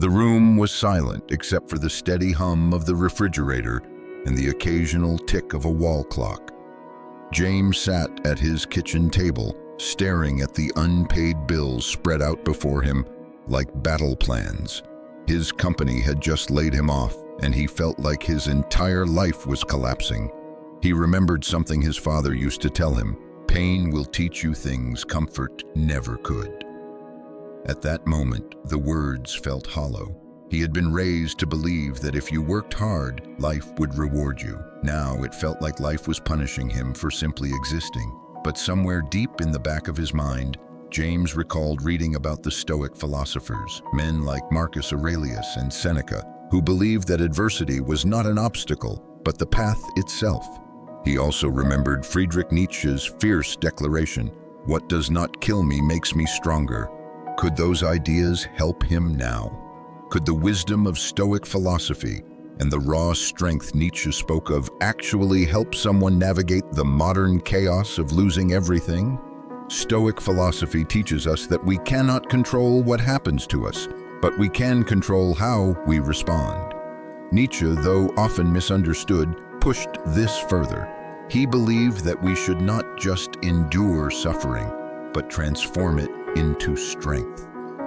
The room was silent except for the steady hum of the refrigerator and the occasional tick of a wall clock. James sat at his kitchen table, staring at the unpaid bills spread out before him like battle plans. His company had just laid him off, and he felt like his entire life was collapsing. He remembered something his father used to tell him: pain will teach you things comfort never could. At that moment, the words felt hollow. He had been raised to believe that if you worked hard, life would reward you. Now it felt like life was punishing him for simply existing. But somewhere deep in the back of his mind, James recalled reading about the Stoic philosophers, men like Marcus Aurelius and Seneca, who believed that adversity was not an obstacle, but the path itself. He also remembered Friedrich Nietzsche's fierce declaration, "What does not kill me makes me stronger." Could those ideas help him now? Could the wisdom of Stoic philosophy and the raw strength Nietzsche spoke of actually help someone navigate the modern chaos of losing everything? Stoic philosophy teaches us that we cannot control what happens to us, but we can control how we respond. Nietzsche, though often misunderstood, pushed this further. He believed that we should not just endure suffering, but transform it into strength.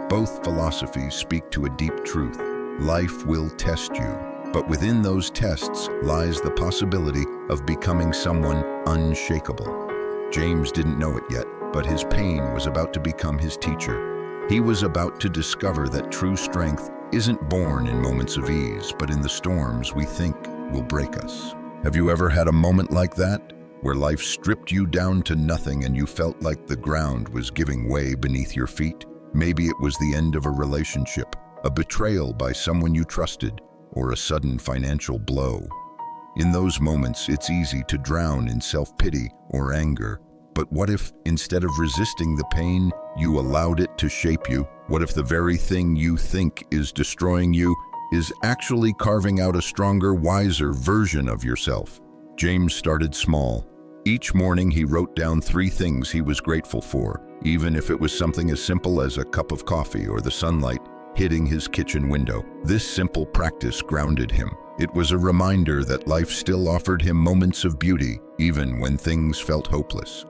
Both philosophies speak to a deep truth. Life will test you, but within those tests lies the possibility of becoming someone unshakable. James didn't know it yet, but his pain was about to become his teacher. He was about to discover that true strength isn't born in moments of ease, but in the storms we think will break us. Have you ever had a moment like that, where life stripped you down to nothing and you felt like the ground was giving way beneath your feet? Maybe it was the end of a relationship, a betrayal by someone you trusted, or a sudden financial blow. In those moments, it's easy to drown in self-pity or anger. But what if, instead of resisting the pain, you allowed it to shape you? What if the very thing you think is destroying you is actually carving out a stronger, wiser version of yourself? James started small. Each morning he wrote down 3 things he was grateful for, even if it was something as simple as a cup of coffee or the sunlight hitting his kitchen window. This simple practice grounded him. It was a reminder that life still offered him moments of beauty, even when things felt hopeless.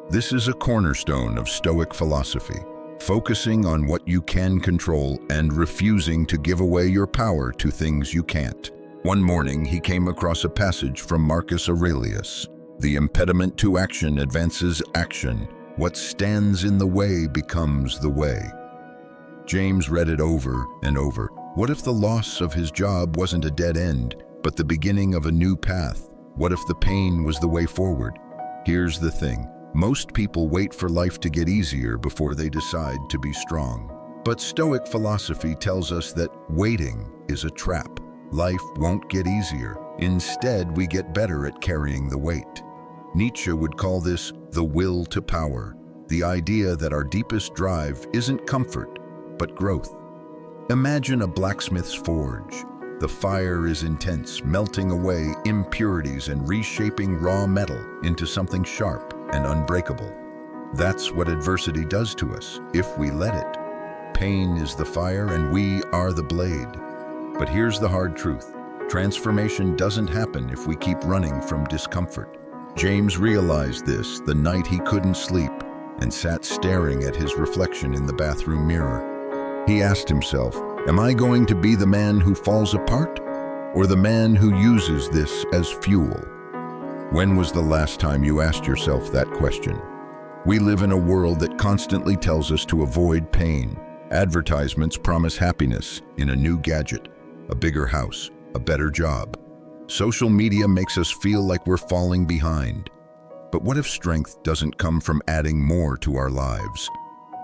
This is a cornerstone of Stoic philosophy, focusing on what you can control and refusing to give away your power to things you can't. One morning, he came across a passage from Marcus Aurelius. "The impediment to action advances action. What stands in the way becomes the way." James read it over and over. What if the loss of his job wasn't a dead end, but the beginning of a new path? What if the pain was the way forward? Here's the thing. Most people wait for life to get easier before they decide to be strong. But Stoic philosophy tells us that waiting is a trap. Life won't get easier. Instead, we get better at carrying the weight. Nietzsche would call this the will to power, the idea that our deepest drive isn't comfort, but growth. Imagine a blacksmith's forge. The fire is intense, melting away impurities and reshaping raw metal into something sharp and unbreakable. That's what adversity does to us, if we let it. Pain is the fire and we are the blade. But here's the hard truth. Transformation doesn't happen if we keep running from discomfort. James realized this the night he couldn't sleep and sat staring at his reflection in the bathroom mirror. He asked himself, am I going to be the man who falls apart, or the man who uses this as fuel? When was the last time you asked yourself that question? We live in a world that constantly tells us to avoid pain. Advertisements promise happiness in a new gadget, a bigger house, a better job. Social media makes us feel like we're falling behind. But what if strength doesn't come from adding more to our lives,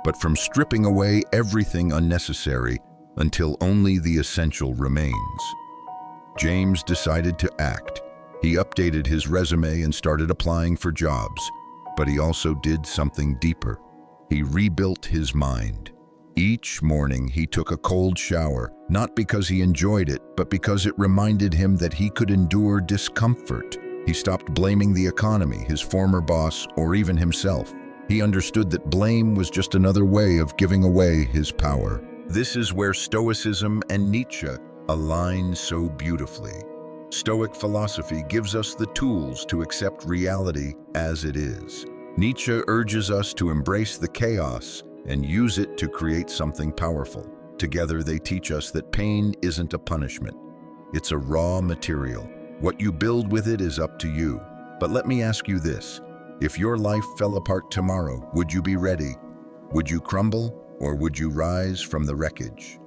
but from stripping away everything unnecessary until only the essential remains? James decided to act. He updated his resume and started applying for jobs, but he also did something deeper. He rebuilt his mind. Each morning he took a cold shower, not because he enjoyed it, but because it reminded him that he could endure discomfort. He stopped blaming the economy, his former boss, or even himself. He understood that blame was just another way of giving away his power. This is where Stoicism and Nietzsche align so beautifully. Stoic philosophy gives us the tools to accept reality as it is. Nietzsche urges us to embrace the chaos and use it to create something powerful. Together, they teach us that pain isn't a punishment. It's a raw material. What you build with it is up to you. But let me ask you this. If your life fell apart tomorrow, would you be ready? Would you crumble, or would you rise from the wreckage?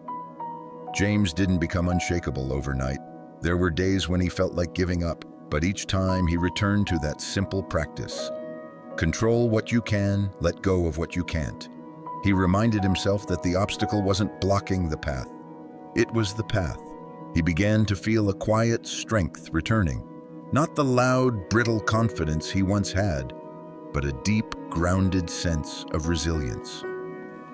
James didn't become unshakable overnight. There were days when he felt like giving up, but each time he returned to that simple practice. Control what you can, let go of what you can't. He reminded himself that the obstacle wasn't blocking the path. It was the path. He began to feel a quiet strength returning. Not the loud, brittle confidence he once had, but a deep, grounded sense of resilience.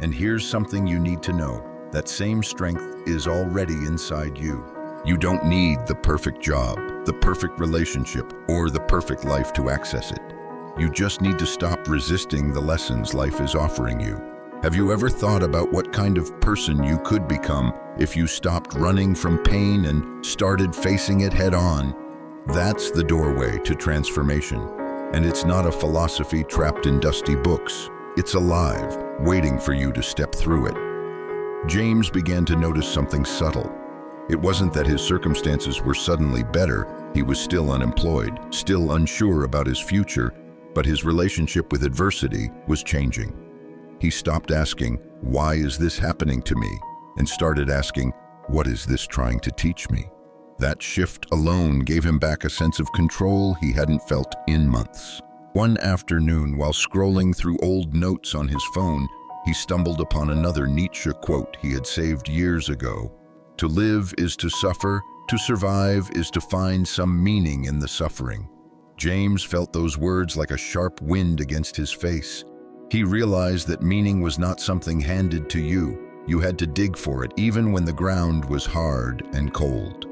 And here's something you need to know. That same strength is already inside you. You don't need the perfect job, the perfect relationship, or the perfect life to access it. You just need to stop resisting the lessons life is offering you. Have you ever thought about what kind of person you could become if you stopped running from pain and started facing it head on? That's the doorway to transformation. And it's not a philosophy trapped in dusty books. It's alive, waiting for you to step through it. James began to notice something subtle. It wasn't that his circumstances were suddenly better. He was still unemployed, still unsure about his future, but his relationship with adversity was changing. He stopped asking, "Why is this happening to me?" and started asking, "What is this trying to teach me?" That shift alone gave him back a sense of control he hadn't felt in months. One afternoon, while scrolling through old notes on his phone, he stumbled upon another Nietzsche quote he had saved years ago. "To live is to suffer, to survive is to find some meaning in the suffering." James felt those words like a sharp wind against his face. He realized that meaning was not something handed to you. You had to dig for it, even when the ground was hard and cold.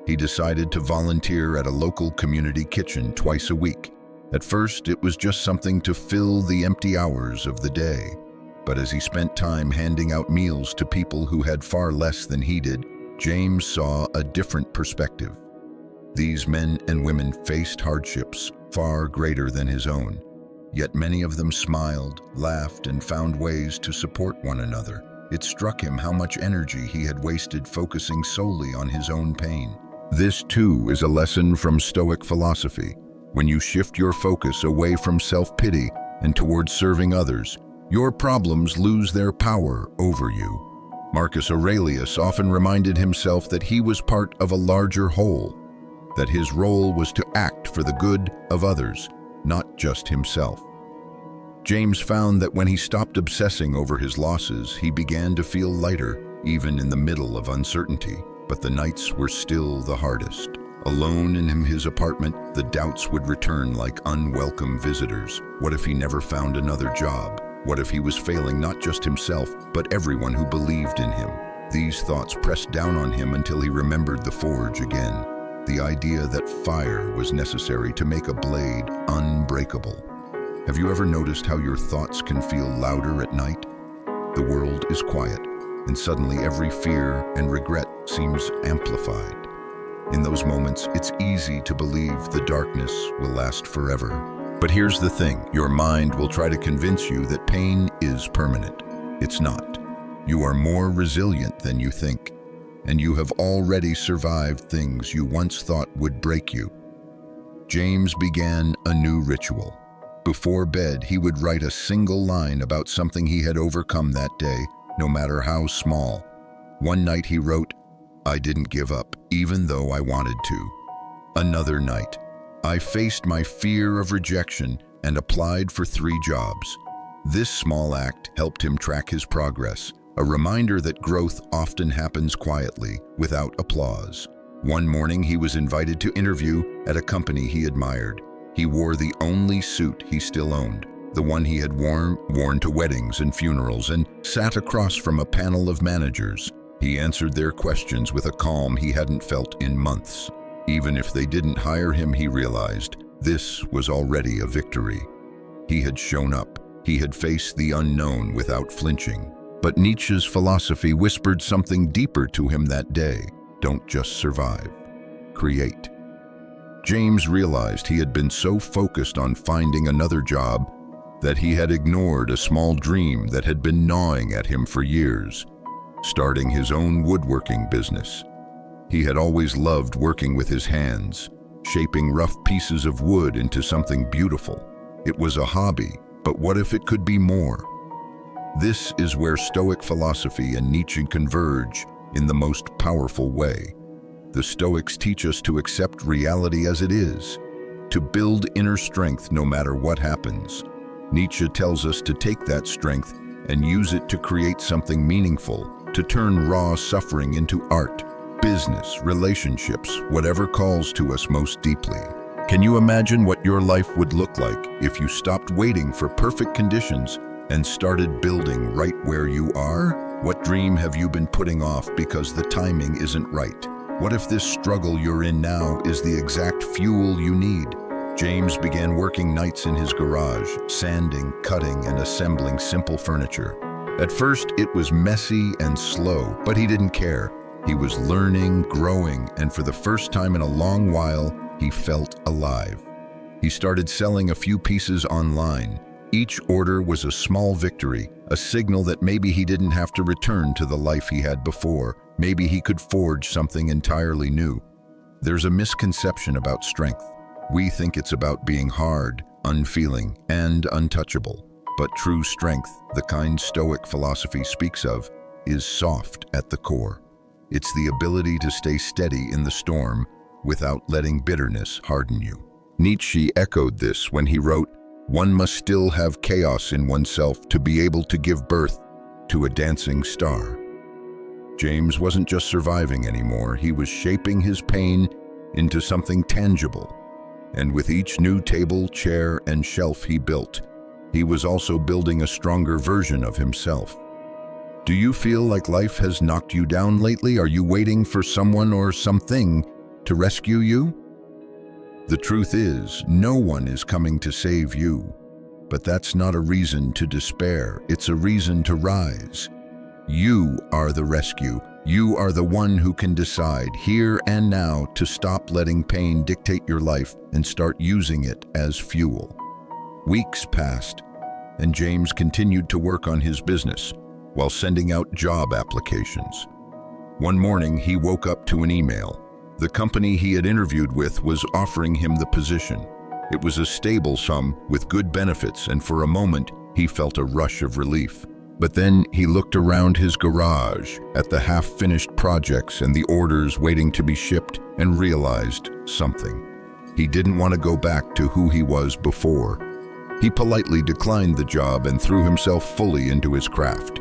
He decided to volunteer at a local community kitchen twice a week. At first, it was just something to fill the empty hours of the day. But as he spent time handing out meals to people who had far less than he did, James saw a different perspective. These men and women faced hardships far greater than his own. Yet many of them smiled, laughed, and found ways to support one another. It struck him how much energy he had wasted focusing solely on his own pain. This, too, is a lesson from Stoic philosophy. When you shift your focus away from self-pity and towards serving others, your problems lose their power over you. Marcus Aurelius often reminded himself that he was part of a larger whole, that his role was to act for the good of others, not just himself. James found that when he stopped obsessing over his losses, he began to feel lighter, even in the middle of uncertainty. But the nights were still the hardest. Alone in his apartment, the doubts would return like unwelcome visitors. What if he never found another job? What if he was failing not just himself, but everyone who believed in him? These thoughts pressed down on him until he remembered the forge again. The idea that fire was necessary to make a blade unbreakable. Have you ever noticed how your thoughts can feel louder at night? The world is quiet, and suddenly every fear and regret seems amplified. In those moments, it's easy to believe the darkness will last forever. But here's the thing, your mind will try to convince you that pain is permanent. It's not. You are more resilient than you think, and you have already survived things you once thought would break you. James began a new ritual. Before bed, he would write a single line about something he had overcome that day, no matter how small. One night he wrote, "I didn't give up, even though I wanted to." Another night, "I faced my fear of rejection and applied for 3 jobs." This small act helped him track his progress, a reminder that growth often happens quietly, without applause. One morning, he was invited to interview at a company he admired. He wore the only suit he still owned, the one he had worn to weddings and funerals, and sat across from a panel of managers. He answered their questions with a calm he hadn't felt in months. Even if they didn't hire him, he realized this was already a victory. He had shown up. He had faced the unknown without flinching. But Nietzsche's philosophy whispered something deeper to him that day. Don't just survive, create. James realized he had been so focused on finding another job that he had ignored a small dream that had been gnawing at him for years, starting his own woodworking business. He had always loved working with his hands, shaping rough pieces of wood into something beautiful. It was a hobby, but what if it could be more? This is where Stoic philosophy and Nietzsche converge in the most powerful way. The Stoics teach us to accept reality as it is, to build inner strength no matter what happens. Nietzsche tells us to take that strength and use it to create something meaningful, to turn raw suffering into art, business, relationships, whatever calls to us most deeply. Can you imagine what your life would look like if you stopped waiting for perfect conditions and started building right where you are? What dream have you been putting off because the timing isn't right? What if this struggle you're in now is the exact fuel you need? James began working nights in his garage, sanding, cutting, and assembling simple furniture. At first, it was messy and slow, but he didn't care. He was learning, growing, and for the first time in a long while, he felt alive. He started selling a few pieces online. Each order was a small victory, a signal that maybe he didn't have to return to the life he had before. Maybe he could forge something entirely new. There's a misconception about strength. We think it's about being hard, unfeeling, and untouchable. But true strength, the kind Stoic philosophy speaks of, is soft at the core. It's the ability to stay steady in the storm without letting bitterness harden you. Nietzsche echoed this when he wrote, "One must still have chaos in oneself to be able to give birth to a dancing star." James wasn't just surviving anymore, he was shaping his pain into something tangible. And with each new table, chair, and shelf he built, he was also building a stronger version of himself. Do you feel like life has knocked you down lately? Are you waiting for someone or something to rescue you? The truth is, no one is coming to save you. But that's not a reason to despair, it's a reason to rise. You are the rescue. You are the one who can decide here and now to stop letting pain dictate your life and start using it as fuel. Weeks passed, and James continued to work on his business while sending out job applications. One morning, he woke up to an email. The company he had interviewed with was offering him the position. It was a stable sum with good benefits, and for a moment, he felt a rush of relief. But then he looked around his garage at the half-finished projects and the orders waiting to be shipped and realized something. He didn't want to go back to who he was before. He politely declined the job and threw himself fully into his craft.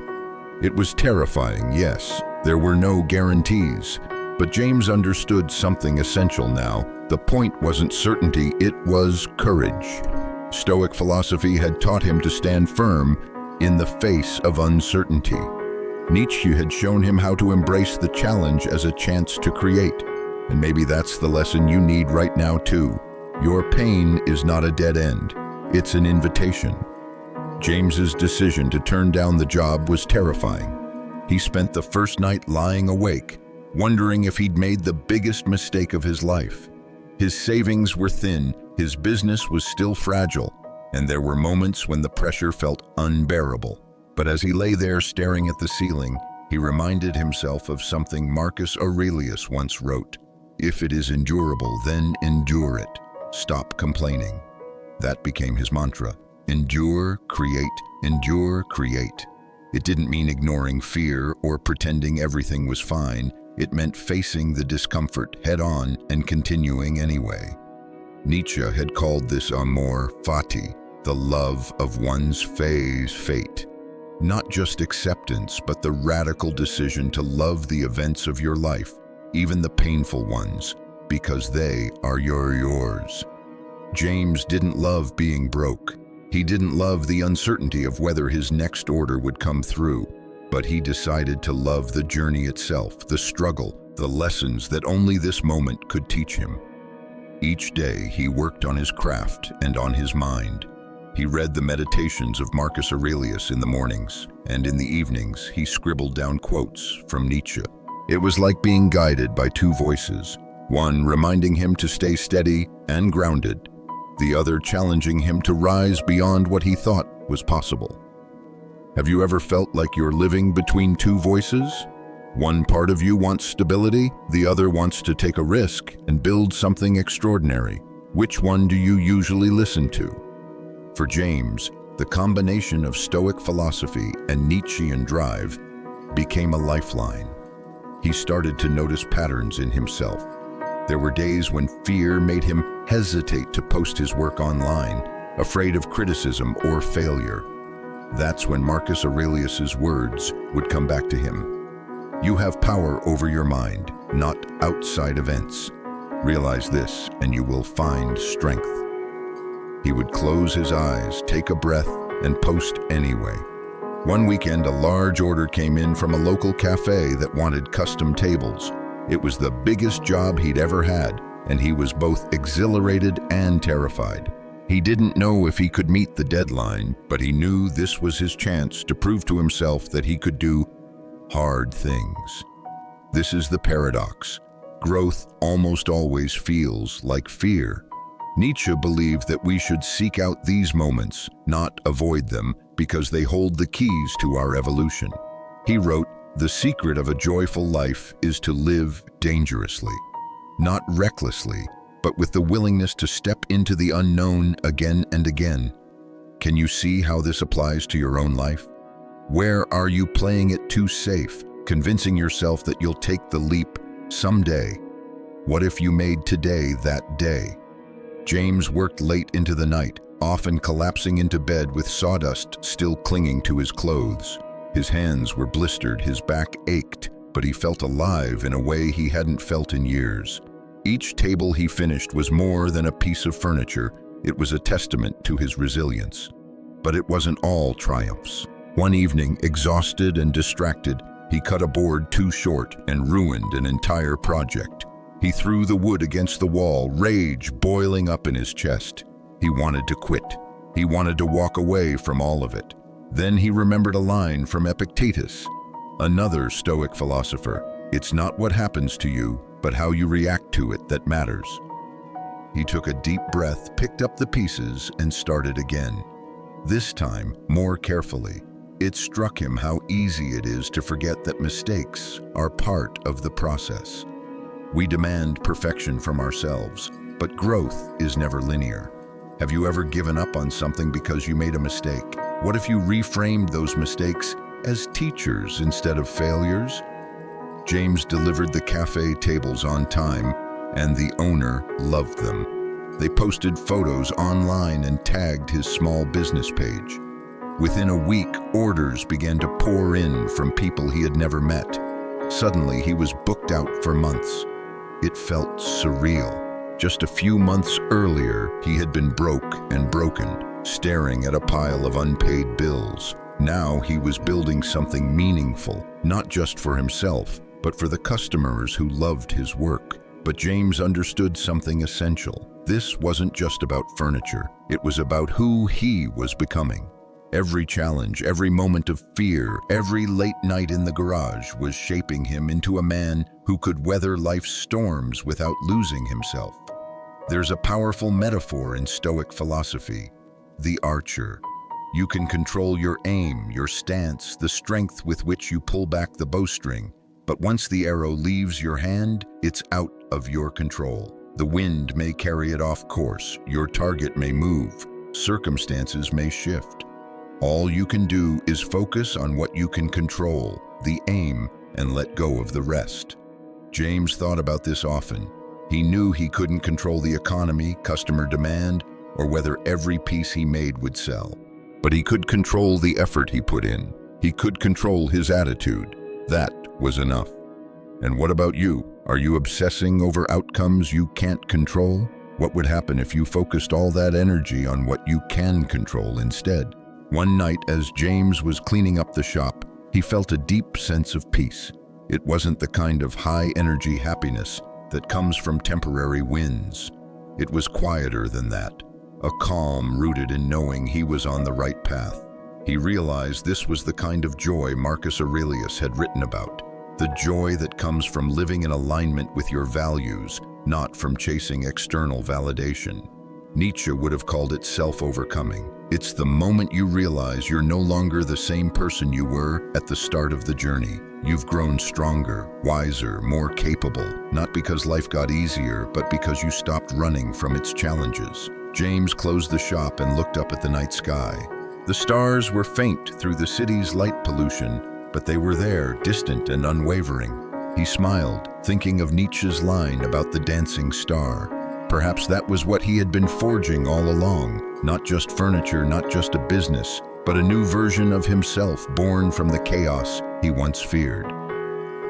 It was terrifying, yes. There were no guarantees. But James understood something essential now. The point wasn't certainty, it was courage. Stoic philosophy had taught him to stand firm in the face of uncertainty. Nietzsche had shown him how to embrace the challenge as a chance to create. And maybe that's the lesson you need right now too. Your pain is not a dead end, it's an invitation. James's decision to turn down the job was terrifying. He spent the first night lying awake, wondering if he'd made the biggest mistake of his life. His savings were thin, his business was still fragile, and there were moments when the pressure felt unbearable. But as he lay there staring at the ceiling, he reminded himself of something Marcus Aurelius once wrote, "If it is endurable, then endure it. Stop complaining." That became his mantra. Endure, create, endure, create. It didn't mean ignoring fear or pretending everything was fine. It meant facing the discomfort head-on and continuing anyway. Nietzsche had called this amor fati, the love of one's fate. Not just acceptance, but the radical decision to love the events of your life, even the painful ones, because they are yours. James didn't love being broke. He didn't love the uncertainty of whether his next order would come through, but he decided to love the journey itself, the struggle, the lessons that only this moment could teach him. Each day he worked on his craft and on his mind. He read the meditations of Marcus Aurelius in the mornings, and in the evenings he scribbled down quotes from Nietzsche. It was like being guided by two voices, one reminding him to stay steady and grounded, the other challenging him to rise beyond what he thought was possible. Have you ever felt like you're living between two voices? One part of you wants stability, the other wants to take a risk and build something extraordinary. Which one do you usually listen to? For James, the combination of Stoic philosophy and Nietzschean drive became a lifeline. He started to notice patterns in himself. There were days when fear made him hesitate to post his work online, afraid of criticism or failure. That's when Marcus Aurelius's words would come back to him. You have power over your mind, not outside events. Realize this, and you will find strength. He would close his eyes, take a breath, and post anyway. One weekend, a large order came in from a local cafe that wanted custom tables. It was the biggest job he'd ever had, and he was both exhilarated and terrified. He didn't know if he could meet the deadline, but he knew this was his chance to prove to himself that he could do hard things. This is the paradox. Growth almost always feels like fear. Nietzsche believed that we should seek out these moments, not avoid them, because they hold the keys to our evolution. He wrote, "The secret of a joyful life is to live dangerously, not recklessly, but with the willingness to step into the unknown again and again." Can you see how this applies to your own life? Where are you playing it too safe, convincing yourself that you'll take the leap someday? What if you made today that day? James worked late into the night, often collapsing into bed with sawdust still clinging to his clothes. His hands were blistered, his back ached, but he felt alive in a way he hadn't felt in years. Each table he finished was more than a piece of furniture. It was a testament to his resilience. But it wasn't all triumphs. One evening, exhausted and distracted, he cut a board too short and ruined an entire project. He threw the wood against the wall, rage boiling up in his chest. He wanted to quit. He wanted to walk away from all of it. Then he remembered a line from Epictetus, another Stoic philosopher. It's not what happens to you, but how you react to it that matters. He took a deep breath, picked up the pieces, and started again. This time, more carefully. It struck him how easy it is to forget that mistakes are part of the process. We demand perfection from ourselves, but growth is never linear. Have you ever given up on something because you made a mistake? What if you reframed those mistakes as teachers instead of failures? James delivered the cafe tables on time, and the owner loved them. They posted photos online and tagged his small business page. Within a week, orders began to pour in from people he had never met. Suddenly, he was booked out for months. It felt surreal. Just a few months earlier, he had been broke and broken, staring at a pile of unpaid bills. Now he was building something meaningful, not just for himself, but for the customers who loved his work. But James understood something essential. This wasn't just about furniture. It was about who he was becoming. Every challenge, every moment of fear, every late night in the garage was shaping him into a man who could weather life's storms without losing himself. There's a powerful metaphor in Stoic philosophy, the archer. You can control your aim, your stance, the strength with which you pull back the bowstring. But once the arrow leaves your hand, it's out of your control. The wind may carry it off course, your target may move, circumstances may shift. All you can do is focus on what you can control, the aim, and let go of the rest. James thought about this often. He knew he couldn't control the economy, customer demand, or whether every piece he made would sell. But he could control the effort he put in. He could control his attitude. That was enough. And what about you? Are you obsessing over outcomes you can't control? What would happen if you focused all that energy on what you can control instead? One night, as James was cleaning up the shop, he felt a deep sense of peace. It wasn't the kind of high-energy happiness that comes from temporary wins. It was quieter than that, a calm rooted in knowing he was on the right path. He realized this was the kind of joy Marcus Aurelius had written about, the joy that comes from living in alignment with your values, not from chasing external validation. Nietzsche would have called it self-overcoming. It's the moment you realize you're no longer the same person you were at the start of the journey. You've grown stronger, wiser, more capable, not because life got easier, but because you stopped running from its challenges. James closed the shop and looked up at the night sky. The stars were faint through the city's light pollution, but they were there, distant and unwavering. He smiled, thinking of Nietzsche's line about the dancing star. Perhaps that was what he had been forging all along, not just furniture, not just a business, but a new version of himself born from the chaos he once feared.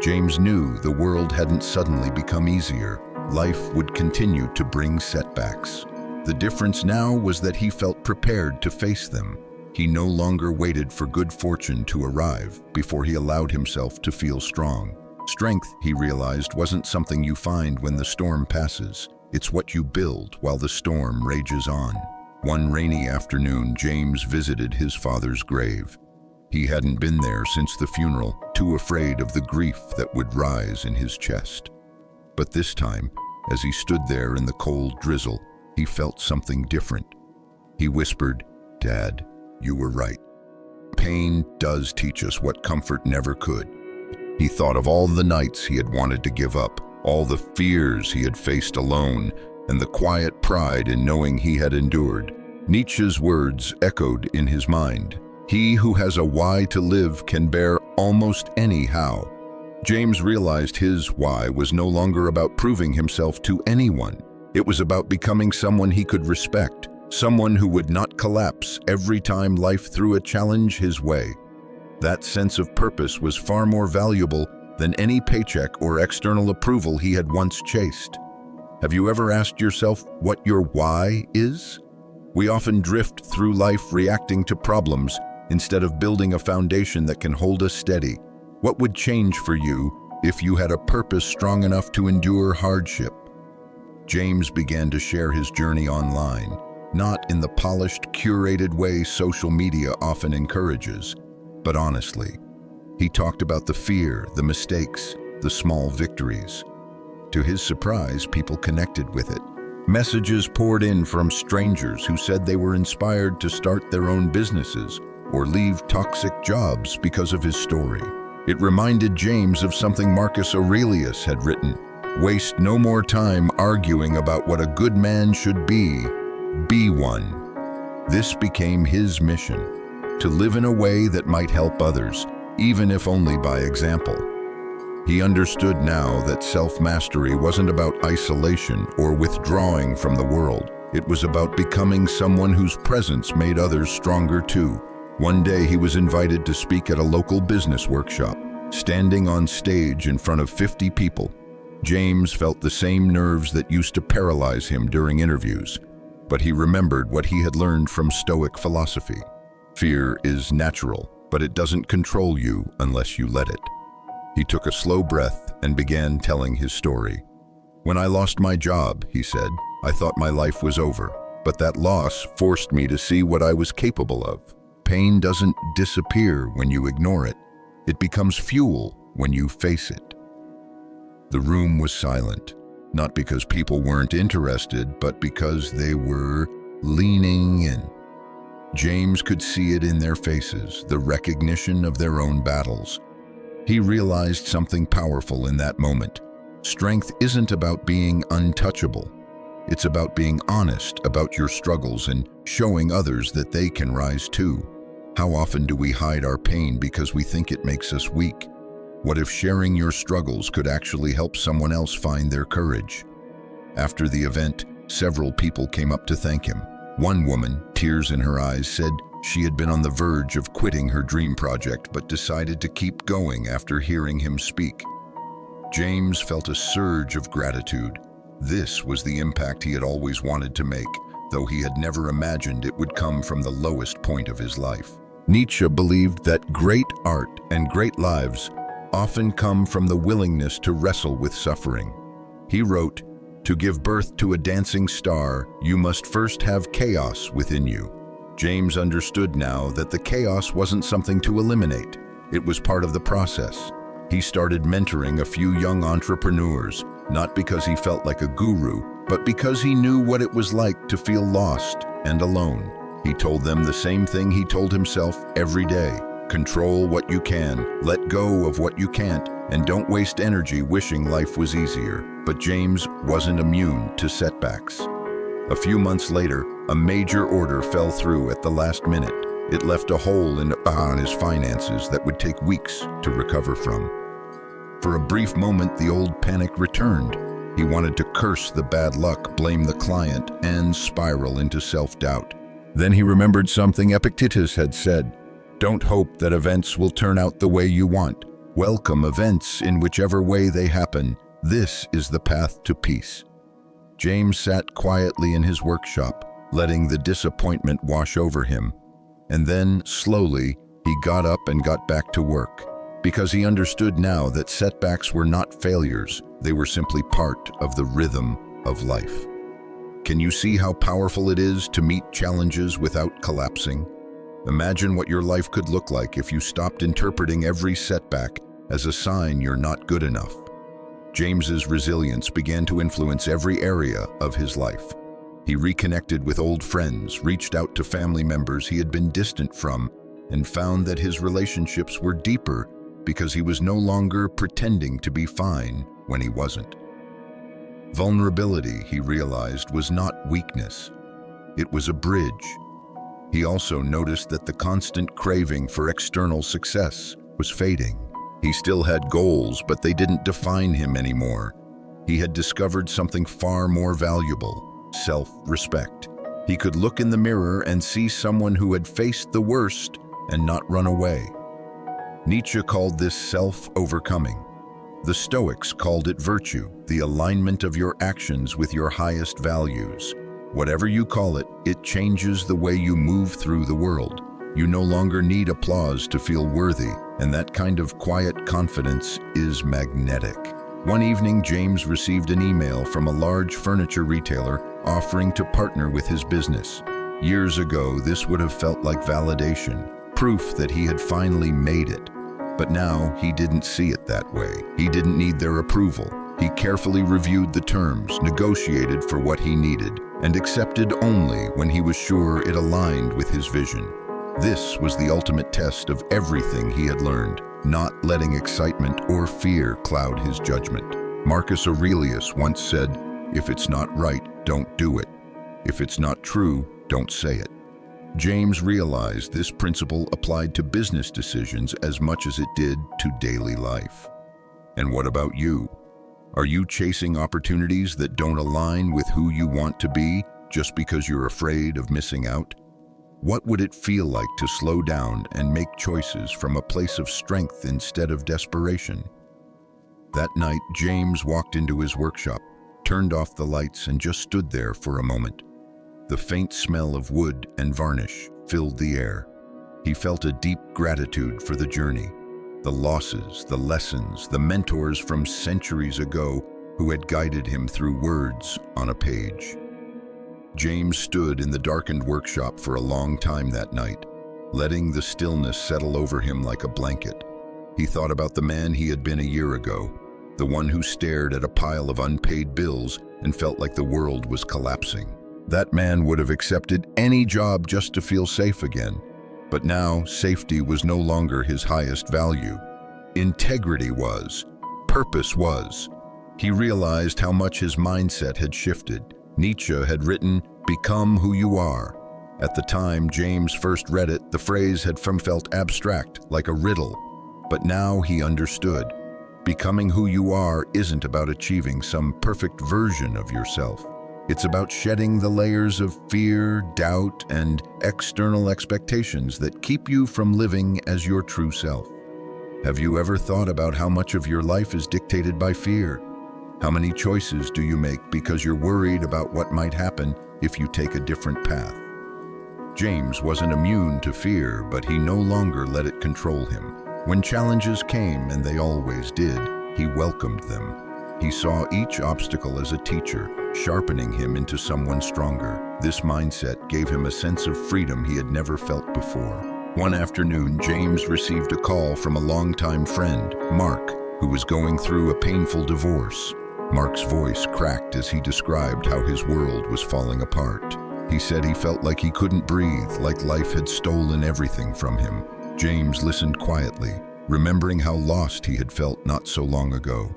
James knew the world hadn't suddenly become easier. Life would continue to bring setbacks. The difference now was that he felt prepared to face them. He no longer waited for good fortune to arrive before he allowed himself to feel strong. Strength, he realized, wasn't something you find when the storm passes. It's what you build while the storm rages on. One rainy afternoon, James visited his father's grave. He hadn't been there since the funeral, too afraid of the grief that would rise in his chest. But this time, as he stood there in the cold drizzle, he felt something different. He whispered, "Dad, you were right. Pain does teach us what comfort never could." He thought of all the nights he had wanted to give up, all the fears he had faced alone, and the quiet pride in knowing he had endured. Nietzsche's words echoed in his mind. He who has a why to live can bear almost any how. James realized his why was no longer about proving himself to anyone. It was about becoming someone he could respect, someone who would not collapse every time life threw a challenge his way. That sense of purpose was far more valuable than any paycheck or external approval he had once chased. Have you ever asked yourself what your why is? We often drift through life reacting to problems instead of building a foundation that can hold us steady. What would change for you if you had a purpose strong enough to endure hardship? James began to share his journey online, not in the polished, curated way social media often encourages, but honestly. He talked about the fear, the mistakes, the small victories. To his surprise, people connected with it. Messages poured in from strangers who said they were inspired to start their own businesses or leave toxic jobs because of his story. It reminded James of something Marcus Aurelius had written: "Waste no more time arguing about what a good man should be one." This became his mission, to live in a way that might help others, even if only by example. He understood now that self-mastery wasn't about isolation or withdrawing from the world. It was about becoming someone whose presence made others stronger too. One day he was invited to speak at a local business workshop. Standing on stage in front of 50 people, James felt the same nerves that used to paralyze him during interviews. But he remembered what he had learned from Stoic philosophy. Fear is natural, but it doesn't control you unless you let it. He took a slow breath and began telling his story. "When I lost my job," he said, "I thought my life was over, but that loss forced me to see what I was capable of. Pain doesn't disappear when you ignore it. It becomes fuel when you face it." The room was silent, not because people weren't interested, but because they were leaning in. James could see it in their faces, the recognition of their own battles. He realized something powerful in that moment. Strength isn't about being untouchable. It's about being honest about your struggles and showing others that they can rise too. How often do we hide our pain because we think it makes us weak? What if sharing your struggles could actually help someone else find their courage? After the event, several people came up to thank him. One woman, tears in her eyes, said she had been on the verge of quitting her dream project but decided to keep going after hearing him speak. James felt a surge of gratitude. This was the impact he had always wanted to make, though he had never imagined it would come from the lowest point of his life. Nietzsche believed that great art and great lives often come from the willingness to wrestle with suffering. He wrote, To give birth to a dancing star, you must first have chaos within you. James understood now that the chaos wasn't something to eliminate. It was part of the process. He started mentoring a few young entrepreneurs, not because he felt like a guru, but because he knew what it was like to feel lost and alone. He told them the same thing he told himself every day. Control what you can, let go of what you can't, and don't waste energy wishing life was easier. But James wasn't immune to setbacks. A few months later, a major order fell through at the last minute. It left a hole in his finances that would take weeks to recover from. For a brief moment, the old panic returned. He wanted to curse the bad luck, blame the client, and spiral into self-doubt. Then he remembered something Epictetus had said: "Don't hope that events will turn out the way you want. Welcome events in whichever way they happen. This is the path to peace." James sat quietly in his workshop, letting the disappointment wash over him. And then, slowly, he got up and got back to work, because he understood now that setbacks were not failures, they were simply part of the rhythm of life. Can you see how powerful it is to meet challenges without collapsing? Imagine what your life could look like if you stopped interpreting every setback as a sign you're not good enough. James's resilience began to influence every area of his life. He reconnected with old friends, reached out to family members he had been distant from, and found that his relationships were deeper because he was no longer pretending to be fine when he wasn't. Vulnerability, he realized, was not weakness. It was a bridge. He also noticed that the constant craving for external success was fading. He still had goals, but they didn't define him anymore. He had discovered something far more valuable: self-respect. He could look in the mirror and see someone who had faced the worst and not run away. Nietzsche called this self-overcoming. The Stoics called it virtue, the alignment of your actions with your highest values. Whatever you call it, it changes the way you move through the world. You no longer need applause to feel worthy, and that kind of quiet confidence is magnetic. One evening, James received an email from a large furniture retailer offering to partner with his business. Years ago, this would have felt like validation, proof that he had finally made it. But now, he didn't see it that way. He didn't need their approval. He carefully reviewed the terms, negotiated for what he needed, and accepted only when he was sure it aligned with his vision. This was the ultimate test of everything he had learned, not letting excitement or fear cloud his judgment. Marcus Aurelius once said, "If it's not right, don't do it. If it's not true, don't say it." James realized this principle applied to business decisions as much as it did to daily life. And what about you? Are you chasing opportunities that don't align with who you want to be just because you're afraid of missing out? What would it feel like to slow down and make choices from a place of strength instead of desperation? That night, James walked into his workshop, turned off the lights, and just stood there for a moment. The faint smell of wood and varnish filled the air. He felt a deep gratitude for the journey, the losses, the lessons, the mentors from centuries ago who had guided him through words on a page. James stood in the darkened workshop for a long time that night, letting the stillness settle over him like a blanket. He thought about the man he had been a year ago, the one who stared at a pile of unpaid bills and felt like the world was collapsing. That man would have accepted any job just to feel safe again. But now, safety was no longer his highest value. Integrity was. Purpose was. He realized how much his mindset had shifted. Nietzsche had written, "Become who you are." At the time James first read it, the phrase had felt abstract, like a riddle. But now he understood. Becoming who you are isn't about achieving some perfect version of yourself. It's about shedding the layers of fear, doubt, and external expectations that keep you from living as your true self. Have you ever thought about how much of your life is dictated by fear? How many choices do you make because you're worried about what might happen if you take a different path? James wasn't immune to fear, but he no longer let it control him. When challenges came, and they always did, he welcomed them. He saw each obstacle as a teacher, sharpening him into someone stronger. This mindset gave him a sense of freedom he had never felt before. One afternoon, James received a call from a longtime friend, Mark, who was going through a painful divorce. Mark's voice cracked as he described how his world was falling apart. He said he felt like he couldn't breathe, like life had stolen everything from him. James listened quietly, remembering how lost he had felt not so long ago.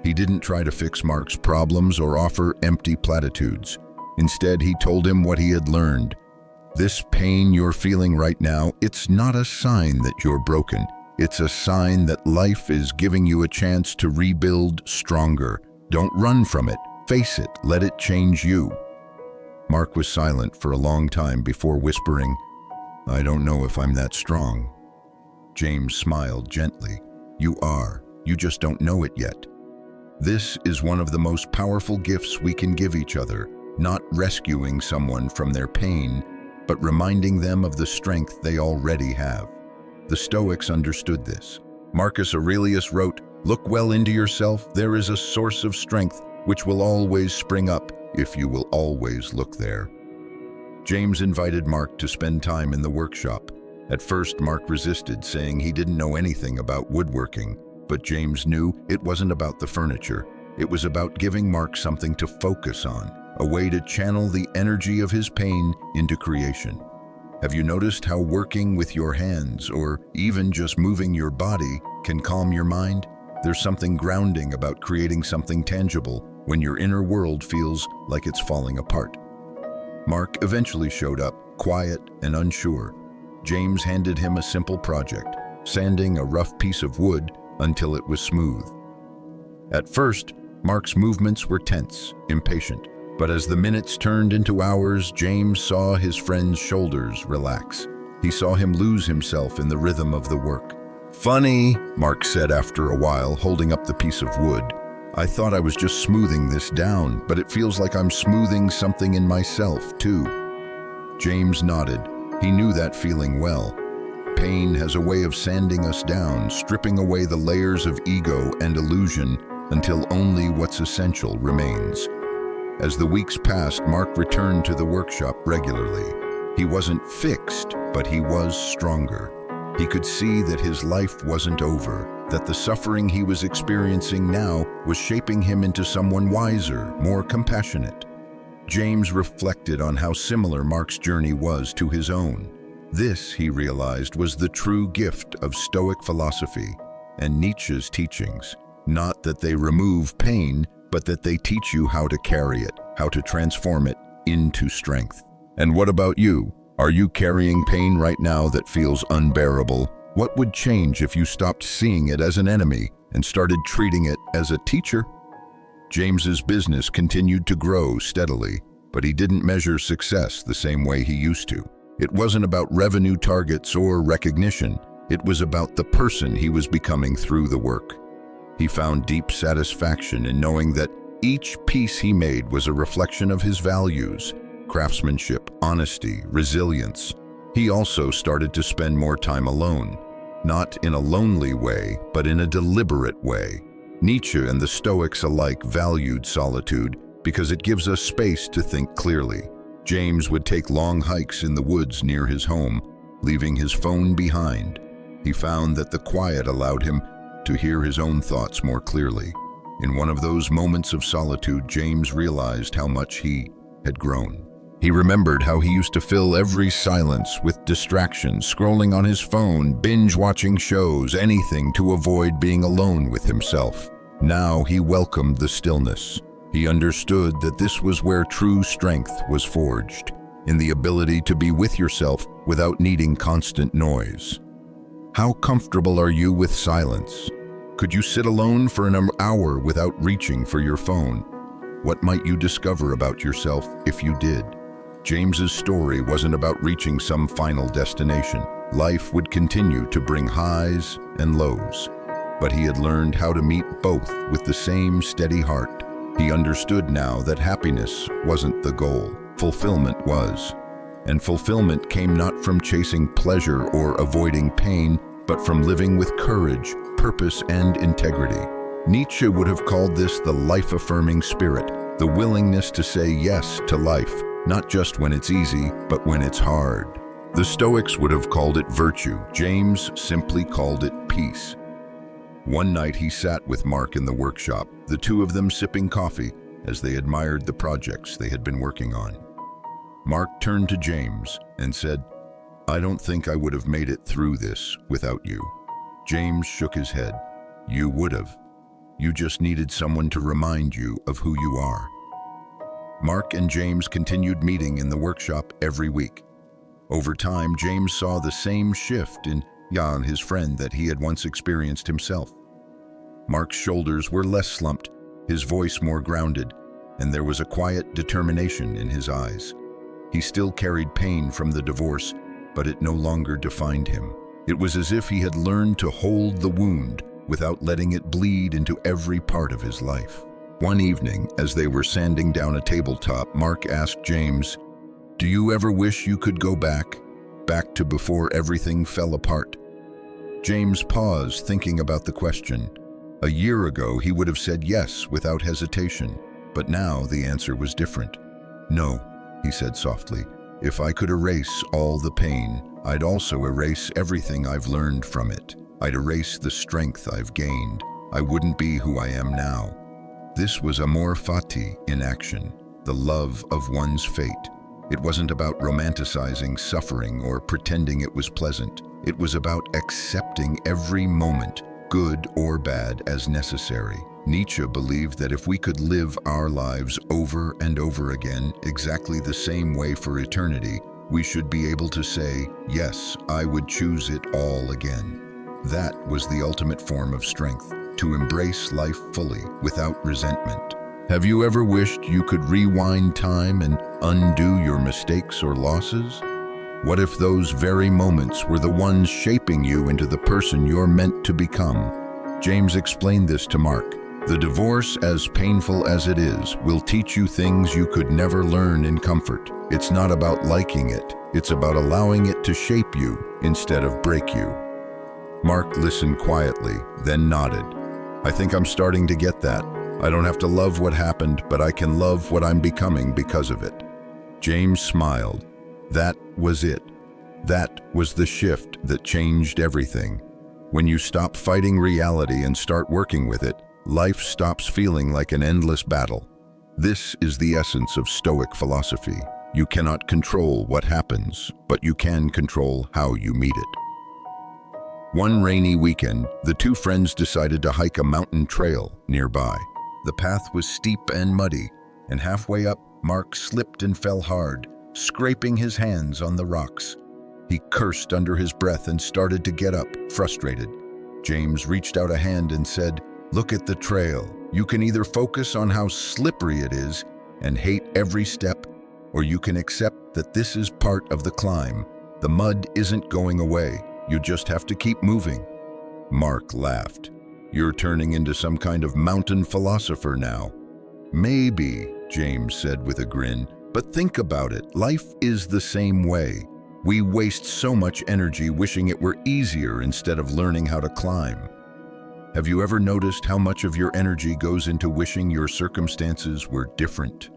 He didn't try to fix Mark's problems or offer empty platitudes. Instead, he told him what he had learned. This pain you're feeling right now, it's not a sign that you're broken. It's a sign that life is giving you a chance to rebuild stronger. Don't run from it. Face it. Let it change you. Mark was silent for a long time before whispering, "I don't know if I'm that strong." James smiled gently. "You are. You just don't know it yet." This is one of the most powerful gifts we can give each other, not rescuing someone from their pain, but reminding them of the strength they already have. The Stoics understood this. Marcus Aurelius wrote, "Look well into yourself. There is a source of strength which will always spring up if you will always look there." James invited Mark to spend time in the workshop. At first, Mark resisted, saying he didn't know anything about woodworking, but James knew it wasn't about the furniture. It was about giving Mark something to focus on, a way to channel the energy of his pain into creation. Have you noticed how working with your hands, or even just moving your body, can calm your mind? There's something grounding about creating something tangible when your inner world feels like it's falling apart. Mark eventually showed up, quiet and unsure. James handed him a simple project, sanding a rough piece of wood until it was smooth. At first, Mark's movements were tense, impatient, but as the minutes turned into hours, James saw his friend's shoulders relax. He saw him lose himself in the rhythm of the work. "Funny," Mark said after a while, holding up the piece of wood. "I thought I was just smoothing this down, but it feels like I'm smoothing something in myself, too." James nodded. He knew that feeling well. Pain has a way of sanding us down, stripping away the layers of ego and illusion until only what's essential remains. As the weeks passed, Mark returned to the workshop regularly. He wasn't fixed, but he was stronger. He could see that his life wasn't over, that the suffering he was experiencing now was shaping him into someone wiser, more compassionate. James reflected on how similar Mark's journey was to his own. This, he realized, was the true gift of Stoic philosophy and Nietzsche's teachings. Not that they remove pain, but that they teach you how to carry it, how to transform it into strength. And what about you? Are you carrying pain right now that feels unbearable? What would change if you stopped seeing it as an enemy and started treating it as a teacher? James's business continued to grow steadily, but he didn't measure success the same way he used to. It wasn't about revenue targets or recognition. It was about the person he was becoming through the work. He found deep satisfaction in knowing that each piece he made was a reflection of his values: craftsmanship, honesty, resilience. He also started to spend more time alone, not in a lonely way, but in a deliberate way. Nietzsche and the Stoics alike valued solitude because it gives us space to think clearly. James would take long hikes in the woods near his home, leaving his phone behind. He found that the quiet allowed him to hear his own thoughts more clearly. In one of those moments of solitude, James realized how much he had grown. He remembered how he used to fill every silence with distractions, scrolling on his phone, binge-watching shows, anything to avoid being alone with himself. Now he welcomed the stillness. He understood that this was where true strength was forged, in the ability to be with yourself without needing constant noise. How comfortable are you with silence? Could you sit alone for an hour without reaching for your phone? What might you discover about yourself if you did? James's story wasn't about reaching some final destination. Life would continue to bring highs and lows, but he had learned how to meet both with the same steady heart. He understood now that happiness wasn't the goal, fulfillment was. And fulfillment came not from chasing pleasure or avoiding pain, but from living with courage, purpose, and integrity. Nietzsche would have called this the life-affirming spirit, the willingness to say yes to life, not just when it's easy, but when it's hard. The Stoics would have called it virtue. James simply called it peace. One night he sat with Mark in the workshop, the two of them sipping coffee as they admired the projects they had been working on. Mark turned to James and said, "I don't think I would have made it through this without you." James shook his head. "You would have. You just needed someone to remind you of who you are." Mark and James continued meeting in the workshop every week. Over time, James saw the same shift in Jan, his friend, that he had once experienced himself. Mark's shoulders were less slumped, his voice more grounded, and there was a quiet determination in his eyes. He still carried pain from the divorce, but it no longer defined him. It was as if he had learned to hold the wound without letting it bleed into every part of his life. One evening, as they were sanding down a tabletop, Mark asked James, "Do you ever wish you could go back to before everything fell apart?" James paused, thinking about the question. A year ago, he would have said yes without hesitation, but now the answer was different. "No," he said softly. "If I could erase all the pain, I'd also erase everything I've learned from it. I'd erase the strength I've gained. I wouldn't be who I am now." This was amor fati in action, the love of one's fate. It wasn't about romanticizing suffering or pretending it was pleasant. It was about accepting every moment, good or bad, as necessary. Nietzsche believed that if we could live our lives over and over again, exactly the same way for eternity, we should be able to say, "Yes, I would choose it all again." That was the ultimate form of strength, to embrace life fully, without resentment. Have you ever wished you could rewind time and undo your mistakes or losses? What if those very moments were the ones shaping you into the person you're meant to become? James explained this to Mark. The divorce, as painful as it is, will teach you things you could never learn in comfort. It's not about liking it. It's about allowing it to shape you instead of break you. Mark listened quietly, then nodded. "I think I'm starting to get that. I don't have to love what happened, but I can love what I'm becoming because of it." James smiled. That was it. That was the shift that changed everything. When you stop fighting reality and start working with it, life stops feeling like an endless battle. This is the essence of Stoic philosophy. You cannot control what happens, but you can control how you meet it. One rainy weekend, the two friends decided to hike a mountain trail nearby. The path was steep and muddy, and halfway up, Mark slipped and fell hard, scraping his hands on the rocks. He cursed under his breath and started to get up, frustrated. James reached out a hand and said, "Look at the trail. You can either focus on how slippery it is and hate every step, or you can accept that this is part of the climb. The mud isn't going away. You just have to keep moving." Mark laughed. "You're turning into some kind of mountain philosopher now." "Maybe," James said with a grin, "but think about it. Life is the same way. We waste so much energy wishing it were easier instead of learning how to climb." Have you ever noticed how much of your energy goes into wishing your circumstances were different?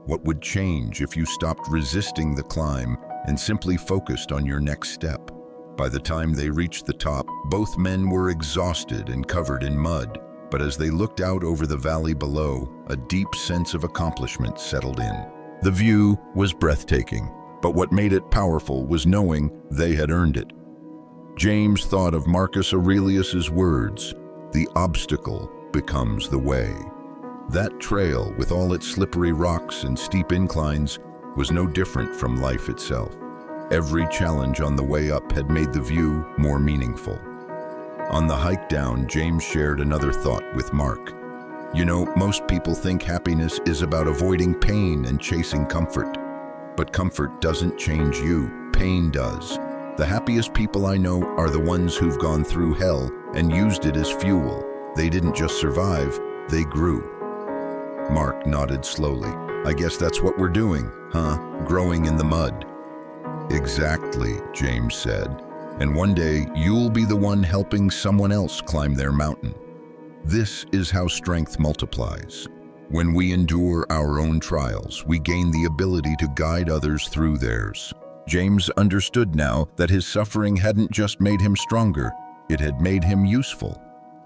What would change if you stopped resisting the climb and simply focused on your next step? By the time they reached the top, both men were exhausted and covered in mud, but as they looked out over the valley below, a deep sense of accomplishment settled in. The view was breathtaking, but what made it powerful was knowing they had earned it. James thought of Marcus Aurelius's words, "The obstacle becomes the way." That trail, with all its slippery rocks and steep inclines, was no different from life itself. Every challenge on the way up had made the view more meaningful. On the hike down, James shared another thought with Mark. "You know, most people think happiness is about avoiding pain and chasing comfort. But comfort doesn't change you, pain does. The happiest people I know are the ones who've gone through hell and used it as fuel. They didn't just survive, they grew." Mark nodded slowly. "I guess that's what we're doing, huh? Growing in the mud." "Exactly," James said. "And one day you'll be the one helping someone else climb their mountain." This is how strength multiplies. When we endure our own trials, we gain the ability to guide others through theirs. James understood now that his suffering hadn't just made him stronger, it had made him useful.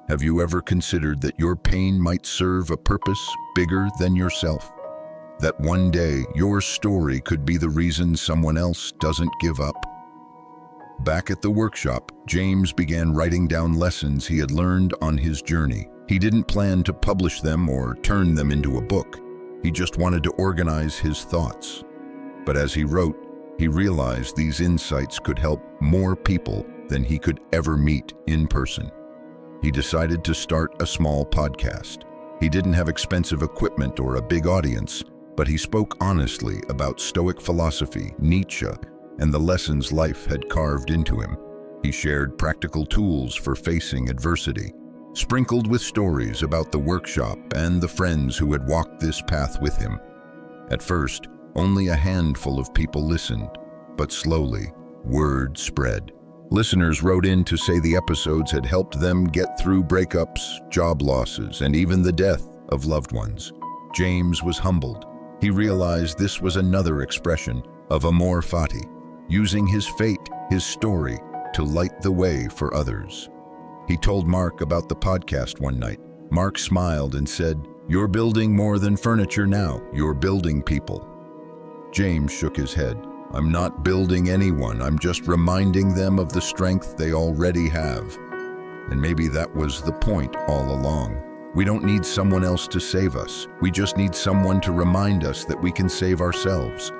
Have you ever considered that your pain might serve a purpose bigger than yourself? That one day your story could be the reason someone else doesn't give up? Back at the workshop, James began writing down lessons he had learned on his journey. He didn't plan to publish them or turn them into a book. He just wanted to organize his thoughts. But as he wrote, he realized these insights could help more people than he could ever meet in person. He decided to start a small podcast. He didn't have expensive equipment or a big audience, but he spoke honestly about Stoic philosophy, Nietzsche, and the lessons life had carved into him. He shared practical tools for facing adversity, sprinkled with stories about the workshop and the friends who had walked this path with him. At first, only a handful of people listened, but slowly, word spread. Listeners wrote in to say the episodes had helped them get through breakups, job losses, and even the death of loved ones. James was humbled. He realized this was another expression of amor fati, using his fate, his story, to light the way for others. He told Mark about the podcast one night. Mark smiled and said, "You're building more than furniture now, you're building people." James shook his head. "I'm not building anyone, I'm just reminding them of the strength they already have." And maybe that was the point all along. We don't need someone else to save us. We just need someone to remind us that we can save ourselves.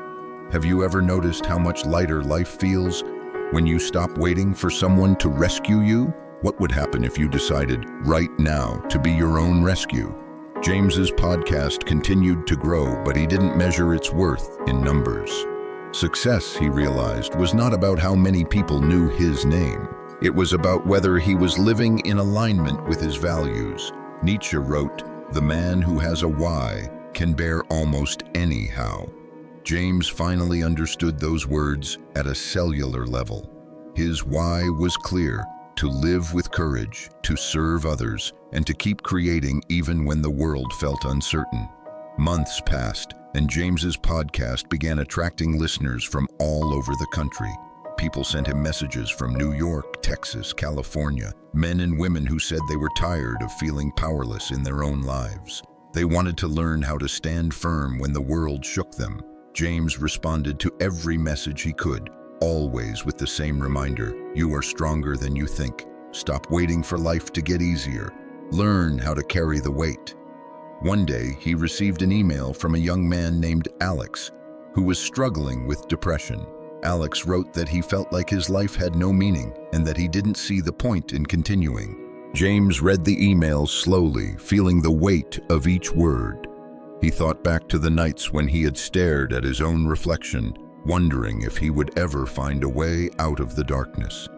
Have you ever noticed how much lighter life feels when you stop waiting for someone to rescue you? What would happen if you decided right now to be your own rescue? James's podcast continued to grow, but he didn't measure its worth in numbers. Success, he realized, was not about how many people knew his name. It was about whether he was living in alignment with his values. Nietzsche wrote, "The man who has a why can bear almost any how." James finally understood those words at a cellular level. His why was clear: to live with courage, to serve others, and to keep creating even when the world felt uncertain. Months passed, and James's podcast began attracting listeners from all over the country. People sent him messages from New York, Texas, California, men and women who said they were tired of feeling powerless in their own lives. They wanted to learn how to stand firm when the world shook them. James responded to every message he could, always with the same reminder: you are stronger than you think. Stop waiting for life to get easier. Learn how to carry the weight. One day, he received an email from a young man named Alex, who was struggling with depression. Alex wrote that he felt like his life had no meaning and that he didn't see the point in continuing. James read the email slowly, feeling the weight of each word. He thought back to the nights when he had stared at his own reflection, wondering if he would ever find a way out of the darkness.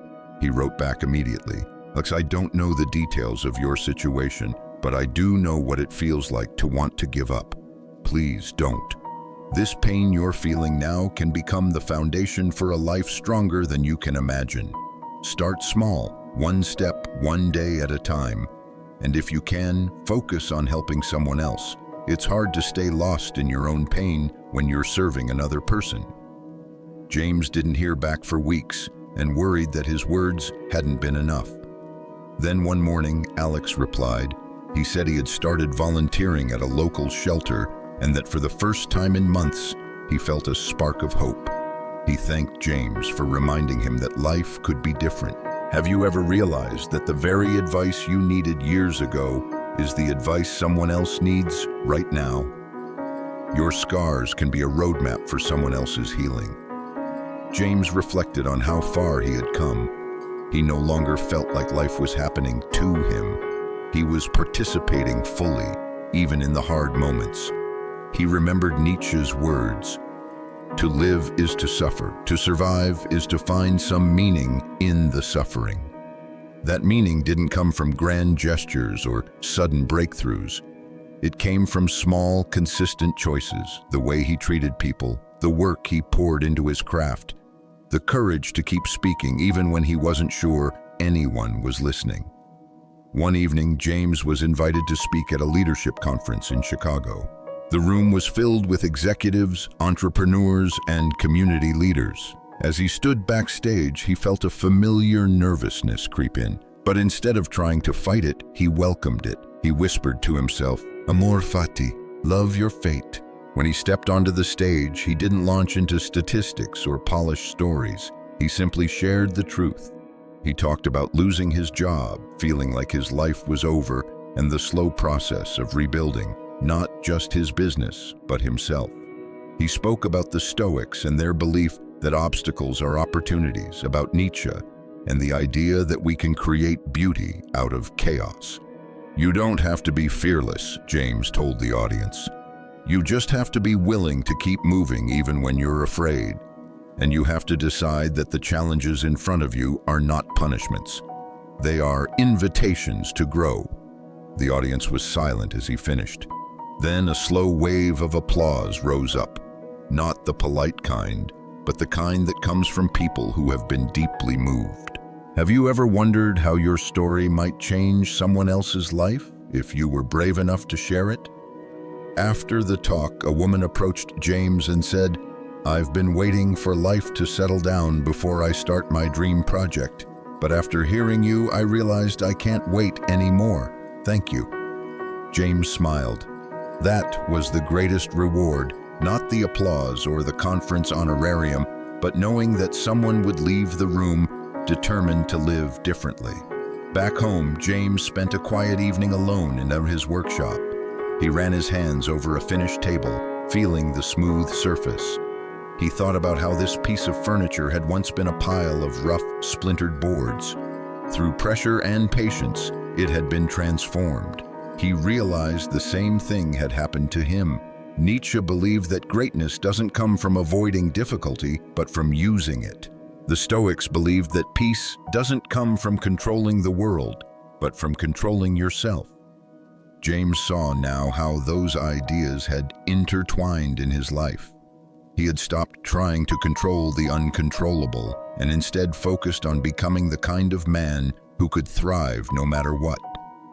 He wrote back immediately, "Alex, I don't know the details of your situation, but I do know what it feels like to want to give up. Please don't. This pain you're feeling now can become the foundation for a life stronger than you can imagine. Start small, one step, one day at a time. And if you can, focus on helping someone else. It's hard to stay lost in your own pain when you're serving another person." James didn't hear back for weeks and worried that his words hadn't been enough. Then one morning, Alex replied. He said he had started volunteering at a local shelter and that for the first time in months, he felt a spark of hope. He thanked James for reminding him that life could be different. Have you ever realized that the very advice you needed years ago is the advice someone else needs right now? Your scars can be a roadmap for someone else's healing. James reflected on how far he had come. He no longer felt like life was happening to him. He was participating fully, even in the hard moments. He remembered Nietzsche's words, "To live is to suffer. To survive is to find some meaning in the suffering." That meaning didn't come from grand gestures or sudden breakthroughs. It came from small, consistent choices, the way he treated people, the work he poured into his craft, the courage to keep speaking even when he wasn't sure anyone was listening. One evening, James was invited to speak at a leadership conference in Chicago. The room was filled with executives, entrepreneurs, and community leaders. As he stood backstage, he felt a familiar nervousness creep in. But instead of trying to fight it, he welcomed it. He whispered to himself, "Amor fati, love your fate." When he stepped onto the stage, he didn't launch into statistics or polished stories. He simply shared the truth. He talked about losing his job, feeling like his life was over, and the slow process of rebuilding, not just his business, but himself. He spoke about the Stoics and their belief that obstacles are opportunities, about Nietzsche, and the idea that we can create beauty out of chaos. "You don't have to be fearless," James told the audience. "You just have to be willing to keep moving even when you're afraid. And you have to decide that the challenges in front of you are not punishments. They are invitations to grow." The audience was silent as he finished. Then a slow wave of applause rose up. Not the polite kind, but the kind that comes from people who have been deeply moved. Have you ever wondered how your story might change someone else's life if you were brave enough to share it? After the talk, a woman approached James and said, "I've been waiting for life to settle down before I start my dream project. But after hearing you, I realized I can't wait anymore. Thank you." James smiled. That was the greatest reward, not the applause or the conference honorarium, but knowing that someone would leave the room determined to live differently. Back home, James spent a quiet evening alone in his workshop. He ran his hands over a finished table, feeling the smooth surface. He thought about how this piece of furniture had once been a pile of rough, splintered boards. Through pressure and patience, it had been transformed. He realized the same thing had happened to him. Nietzsche believed that greatness doesn't come from avoiding difficulty, but from using it. The Stoics believed that peace doesn't come from controlling the world, but from controlling yourself. James saw now how those ideas had intertwined in his life. He had stopped trying to control the uncontrollable and instead focused on becoming the kind of man who could thrive no matter what.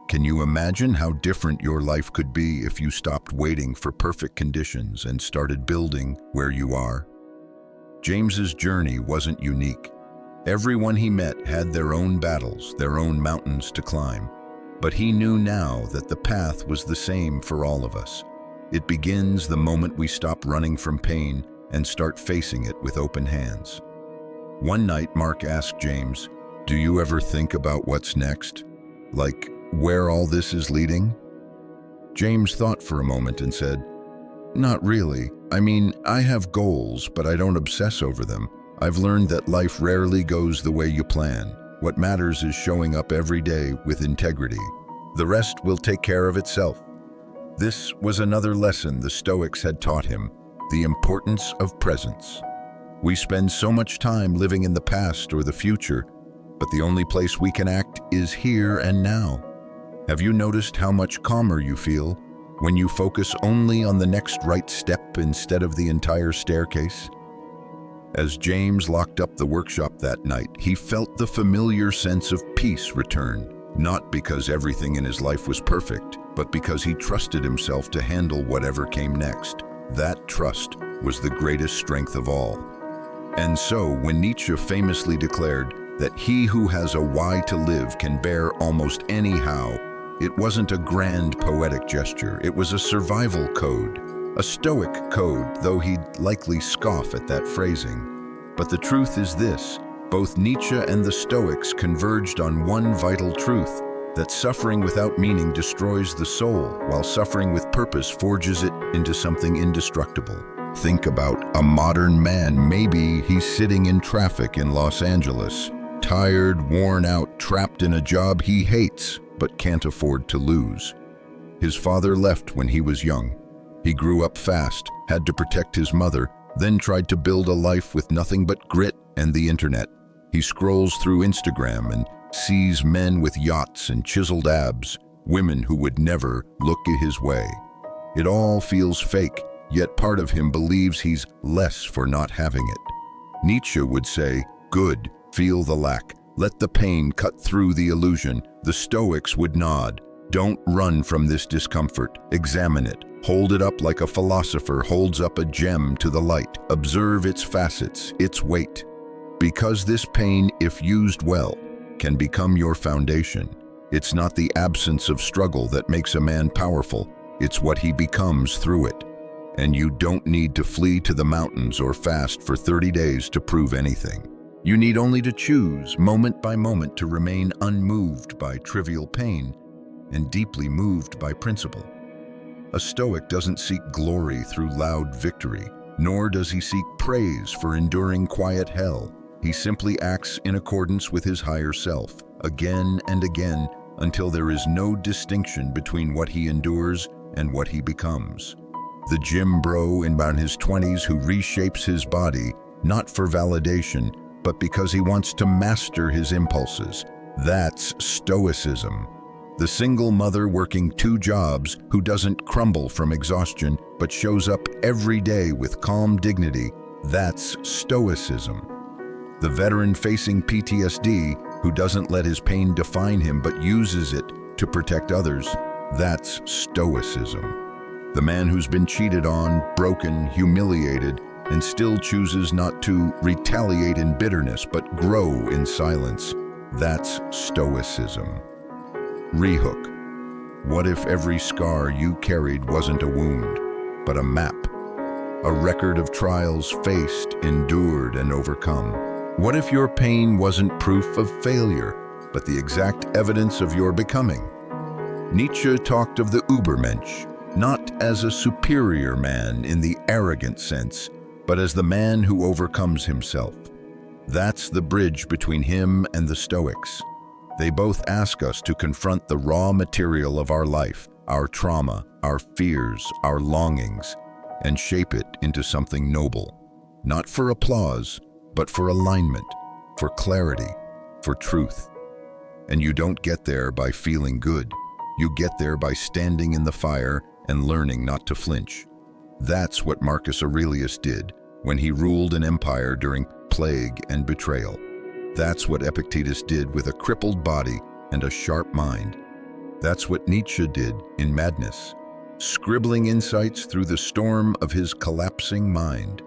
Can you imagine how different your life could be if you stopped waiting for perfect conditions and started building where you are? James's journey wasn't unique. Everyone he met had their own battles, their own mountains to climb. But he knew now that the path was the same for all of us. It begins the moment we stop running from pain and start facing it with open hands. One night, Mark asked James, "Do you ever think about what's next? Like, where all this is leading?" James thought for a moment and said, "Not really. I mean, I have goals, but I don't obsess over them. I've learned that life rarely goes the way you plan. What matters is showing up every day with integrity. The rest will take care of itself." This was another lesson the Stoics had taught him, the importance of presence. We spend so much time living in the past or the future, but the only place we can act is here and now. Have you noticed how much calmer you feel when you focus only on the next right step instead of the entire staircase? As James locked up the workshop that night, he felt the familiar sense of peace return, not because everything in his life was perfect, but because he trusted himself to handle whatever came next. That trust was the greatest strength of all. And so, when Nietzsche famously declared that he who has a why to live can bear almost any how, it wasn't a grand poetic gesture, it was a survival code, a Stoic code, though he'd likely scoff at that phrasing. But the truth is this: both Nietzsche and the Stoics converged on one vital truth, that suffering without meaning destroys the soul, while suffering with purpose forges it into something indestructible. Think about a modern man. Maybe he's sitting in traffic in Los Angeles, tired, worn out, trapped in a job he hates but can't afford to lose. His father left when he was young. He grew up fast, had to protect his mother, then tried to build a life with nothing but grit and the internet. He scrolls through Instagram and sees men with yachts and chiseled abs, women who would never look his way. It all feels fake, yet part of him believes he's less for not having it. Nietzsche would say, "Good, feel the lack. Let the pain cut through the illusion. The Stoics would nod. Don't run from this discomfort. Examine it. Hold it up like a philosopher holds up a gem to the light. Observe its facets, its weight. Because this pain, if used well, can become your foundation. It's not the absence of struggle that makes a man powerful. It's what he becomes through it. And you don't need to flee to the mountains or fast for 30 days to prove anything. You need only to choose, moment by moment, to remain unmoved by trivial pain and deeply moved by principle. A Stoic doesn't seek glory through loud victory, nor does he seek praise for enduring quiet hell. He simply acts in accordance with his higher self, again and again, until there is no distinction between what he endures and what he becomes. The gym bro in about his 20s who reshapes his body, not for validation, but because he wants to master his impulses. That's Stoicism. The single mother working 2 jobs who doesn't crumble from exhaustion, but shows up every day with calm dignity. That's Stoicism. The veteran facing PTSD who doesn't let his pain define him but uses it to protect others. That's Stoicism. The man who's been cheated on, broken, humiliated, and still chooses not to retaliate in bitterness but grow in silence. That's Stoicism. Rehook. What if every scar you carried wasn't a wound, but a map? A record of trials faced, endured, and overcome. What if your pain wasn't proof of failure, but the exact evidence of your becoming? Nietzsche talked of the Übermensch, not as a superior man in the arrogant sense, but as the man who overcomes himself. That's the bridge between him and the Stoics. They both ask us to confront the raw material of our life, our trauma, our fears, our longings, and shape it into something noble. Not for applause, but for alignment, for clarity, for truth. And you don't get there by feeling good. You get there by standing in the fire and learning not to flinch. That's what Marcus Aurelius did when he ruled an empire during plague and betrayal. That's what Epictetus did with a crippled body and a sharp mind. That's what Nietzsche did in madness, scribbling insights through the storm of his collapsing mind.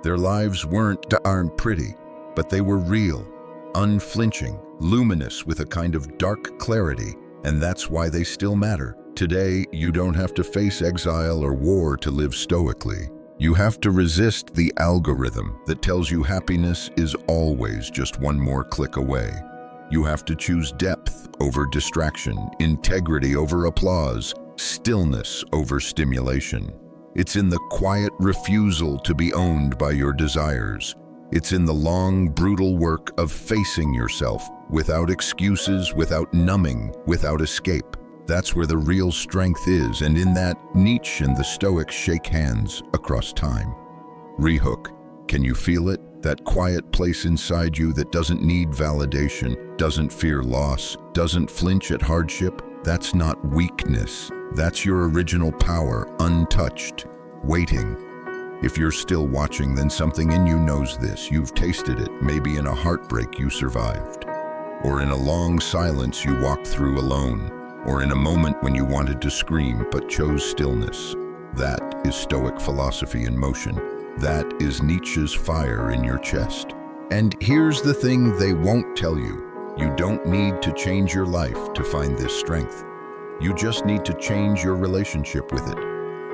Their lives aren't pretty, but they were real, unflinching, luminous with a kind of dark clarity, and that's why they still matter. Today, you don't have to face exile or war to live stoically. You have to resist the algorithm that tells you happiness is always just one more click away. You have to choose depth over distraction, integrity over applause, stillness over stimulation. It's in the quiet refusal to be owned by your desires. It's in the long, brutal work of facing yourself without excuses, without numbing, without escape. That's where the real strength is, and in that, Nietzsche and the Stoics shake hands across time. Rehook. Can you feel it? That quiet place inside you that doesn't need validation, doesn't fear loss, doesn't flinch at hardship? That's not weakness. That's your original power, untouched, waiting. If you're still watching, then something in you knows this. You've tasted it, maybe in a heartbreak you survived, or in a long silence you walked through alone, or in a moment when you wanted to scream but chose stillness. That is Stoic philosophy in motion. That is Nietzsche's fire in your chest. And here's the thing they won't tell you. You don't need to change your life to find this strength. You just need to change your relationship with it.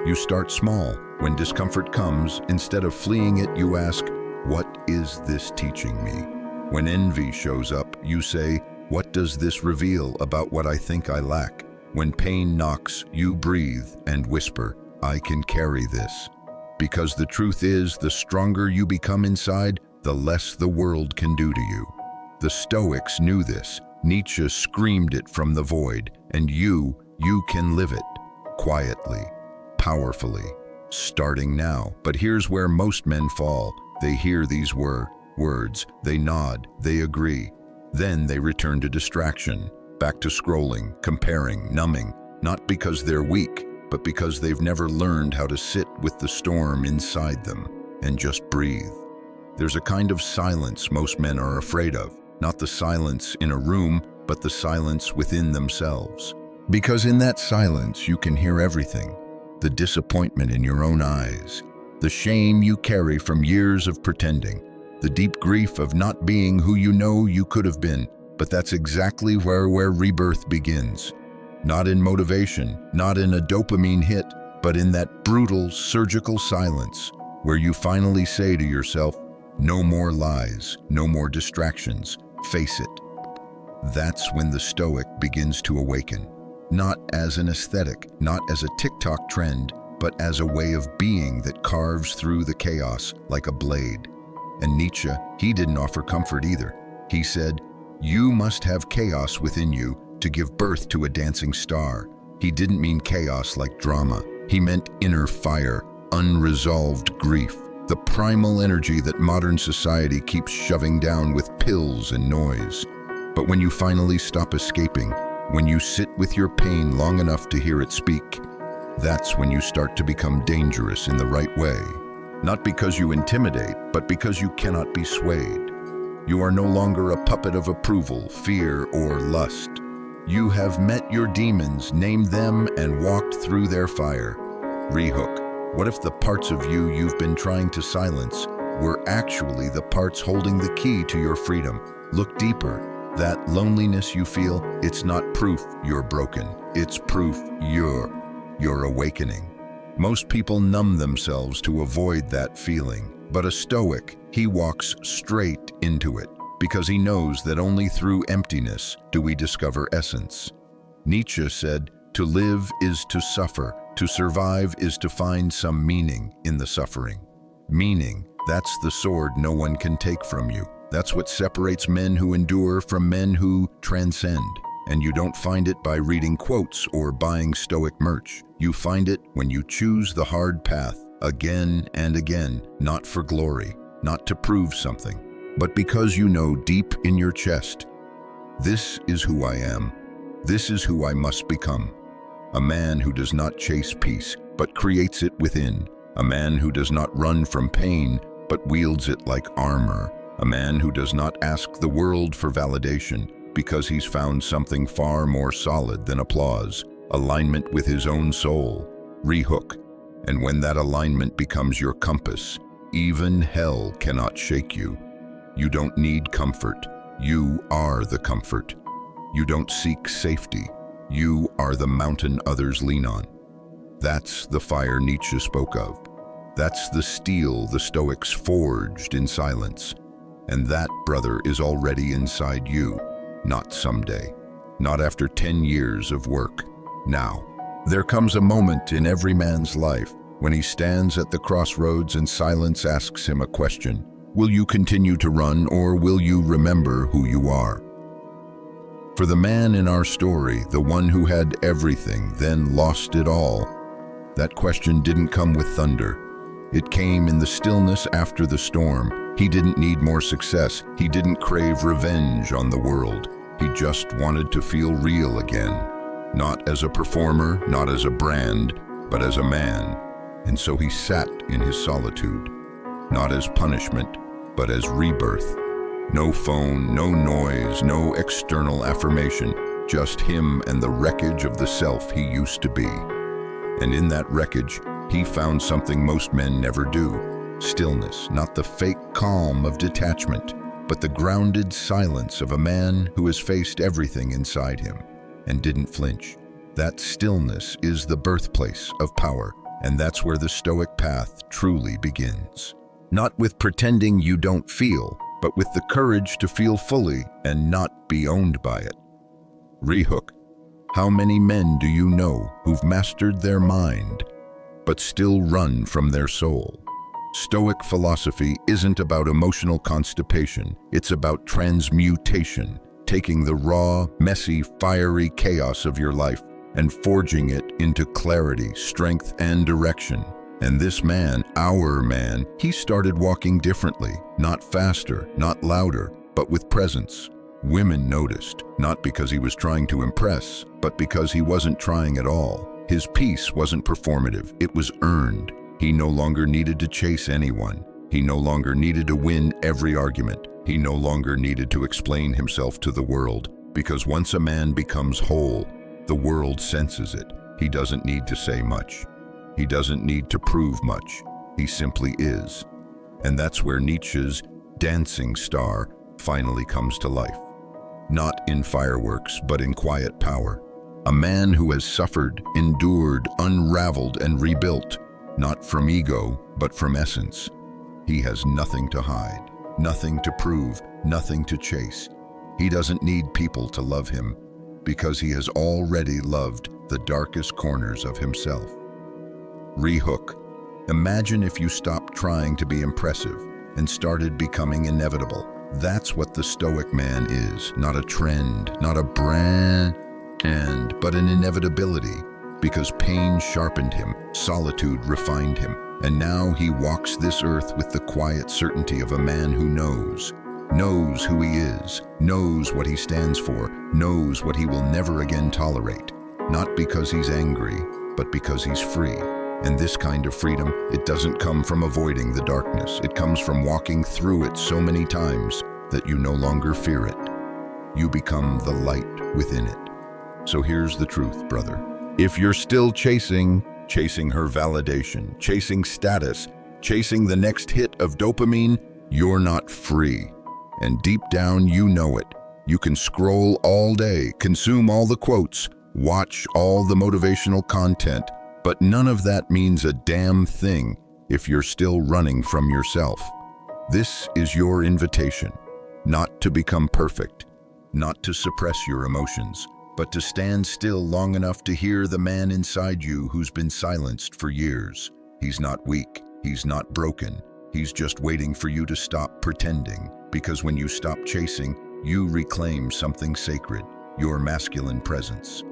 You start small. When discomfort comes, instead of fleeing it, you ask, what is this teaching me? When envy shows up, you say, what does this reveal about what I think I lack? When pain knocks, you breathe and whisper, I can carry this. Because the truth is, the stronger you become inside, the less the world can do to you. The Stoics knew this. Nietzsche screamed it from the void, and you can live it, quietly, powerfully, starting now. But here's where most men fall. They hear these words, they nod, they agree. Then they return to distraction, back to scrolling, comparing, numbing, not because they're weak, but because they've never learned how to sit with the storm inside them and just breathe. There's a kind of silence most men are afraid of, not the silence in a room, but the silence within themselves. Because in that silence you can hear everything: the disappointment in your own eyes, the shame you carry from years of pretending, the deep grief of not being who you know you could have been. But that's exactly where rebirth begins. Not in motivation, not in a dopamine hit, but in that brutal, surgical silence where you finally say to yourself, no more lies, no more distractions, face it. That's when the Stoic begins to awaken. Not as an aesthetic, not as a TikTok trend, but as a way of being that carves through the chaos like a blade. And Nietzsche, he didn't offer comfort either. He said, you must have chaos within you to give birth to a dancing star. He didn't mean chaos like drama. He meant inner fire, unresolved grief, the primal energy that modern society keeps shoving down with pills and noise. But when you finally stop escaping, when you sit with your pain long enough to hear it speak, that's when you start to become dangerous in the right way. Not because you intimidate, but because you cannot be swayed. You are no longer a puppet of approval, fear, or lust. You have met your demons, named them, and walked through their fire. Rehook. What if the parts of you you've been trying to silence were actually the parts holding the key to your freedom? Look deeper. That loneliness you feel, it's not proof you're broken. It's proof you're awakening. Most people numb themselves to avoid that feeling. But a Stoic, he walks straight into it because he knows that only through emptiness do we discover essence. Nietzsche said, to live is to suffer, to survive is to find some meaning in the suffering. Meaning, that's the sword no one can take from you. That's what separates men who endure from men who transcend. And you don't find it by reading quotes or buying Stoic merch. You find it when you choose the hard path again and again, not for glory, not to prove something, but because you know deep in your chest, this is who I am. This is who I must become. A man who does not chase peace, but creates it within. A man who does not run from pain, but wields it like armor. A man who does not ask the world for validation because he's found something far more solid than applause, alignment with his own soul. Rehook. And when that alignment becomes your compass, even hell cannot shake you. You don't need comfort. You are the comfort. You don't seek safety. You are the mountain others lean on. That's the fire Nietzsche spoke of. That's the steel the Stoics forged in silence. And that, brother, is already inside you. Not someday. Not after 10 years of work. Now. There comes a moment in every man's life when he stands at the crossroads and silence asks him a question. Will you continue to run, or will you remember who you are? For the man in our story, the one who had everything, then lost it all, that question didn't come with thunder. It came in the stillness after the storm. He didn't need more success. He didn't crave revenge on the world. He just wanted to feel real again. Not as a performer, not as a brand, but as a man. And so he sat in his solitude, not as punishment, but as rebirth. No phone, no noise, no external affirmation, just him and the wreckage of the self he used to be. And in that wreckage, he found something most men never do. Stillness, not the fake calm of detachment, but the grounded silence of a man who has faced everything inside him and didn't flinch. That stillness is the birthplace of power, and that's where the Stoic path truly begins. Not with pretending you don't feel, but with the courage to feel fully and not be owned by it. Rehook. How many men do you know who've mastered their mind, but still run from their soul? Stoic philosophy isn't about emotional constipation. It's about transmutation, taking the raw, messy, fiery chaos of your life and forging it into clarity, strength, and direction. And this man, our man, he started walking differently, not faster, not louder, but with presence. Women noticed, not because he was trying to impress, but because he wasn't trying at all. His peace wasn't performative, it was earned. He no longer needed to chase anyone. He no longer needed to win every argument. He no longer needed to explain himself to the world, because once a man becomes whole, the world senses it. He doesn't need to say much. He doesn't need to prove much. He simply is. And that's where Nietzsche's dancing star finally comes to life. Not in fireworks, but in quiet power. A man who has suffered, endured, unraveled, and rebuilt, not from ego, but from essence. He has nothing to hide, nothing to prove, nothing to chase. He doesn't need people to love him, because he has already loved the darkest corners of himself. Rehook. Imagine if you stopped trying to be impressive and started becoming inevitable. That's what the Stoic man is, not a trend, not a brand, but an inevitability, because pain sharpened him, solitude refined him, and now he walks this earth with the quiet certainty of a man who knows who he is, knows what he stands for, knows what he will never again tolerate, not because he's angry, but because he's free. And this kind of freedom, it doesn't come from avoiding the darkness. It comes from walking through it so many times that you no longer fear it. You become the light within it. So here's the truth, brother. If you're still chasing her validation, chasing status, chasing the next hit of dopamine, you're not free. And deep down, you know it. You can scroll all day, consume all the quotes, watch all the motivational content, but none of that means a damn thing if you're still running from yourself. This is your invitation, not to become perfect, not to suppress your emotions, but to stand still long enough to hear the man inside you who's been silenced for years. He's not weak, he's not broken, he's just waiting for you to stop pretending, because when you stop chasing, you reclaim something sacred, your masculine presence.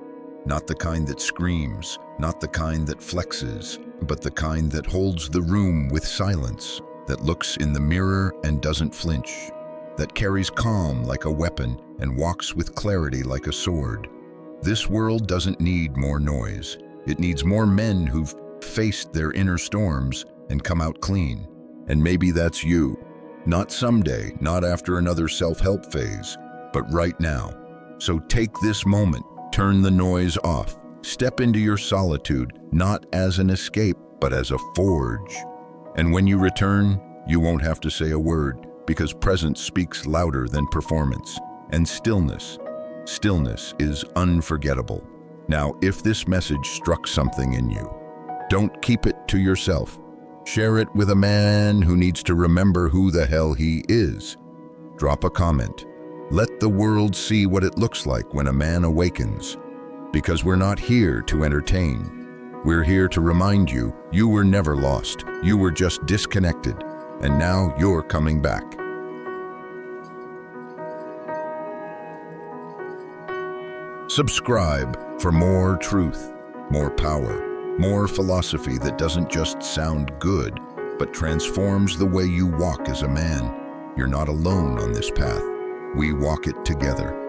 Not the kind that screams, not the kind that flexes, but the kind that holds the room with silence, that looks in the mirror and doesn't flinch, that carries calm like a weapon and walks with clarity like a sword. This world doesn't need more noise. It needs more men who've faced their inner storms and come out clean. And maybe that's you. Not someday, not after another self-help phase, but right now. So take this moment. Turn the noise off. Step into your solitude, not as an escape, but as a forge. And when you return, you won't have to say a word, because presence speaks louder than performance. And stillness is unforgettable. Now, if this message struck something in you, don't keep it to yourself. Share it with a man who needs to remember who the hell he is. Drop a comment. Let the world see what it looks like when a man awakens. Because we're not here to entertain. We're here to remind you, you were never lost. You were just disconnected. And now you're coming back. Subscribe for more truth, more power, more philosophy that doesn't just sound good, but transforms the way you walk as a man. You're not alone on this path. We walk it together.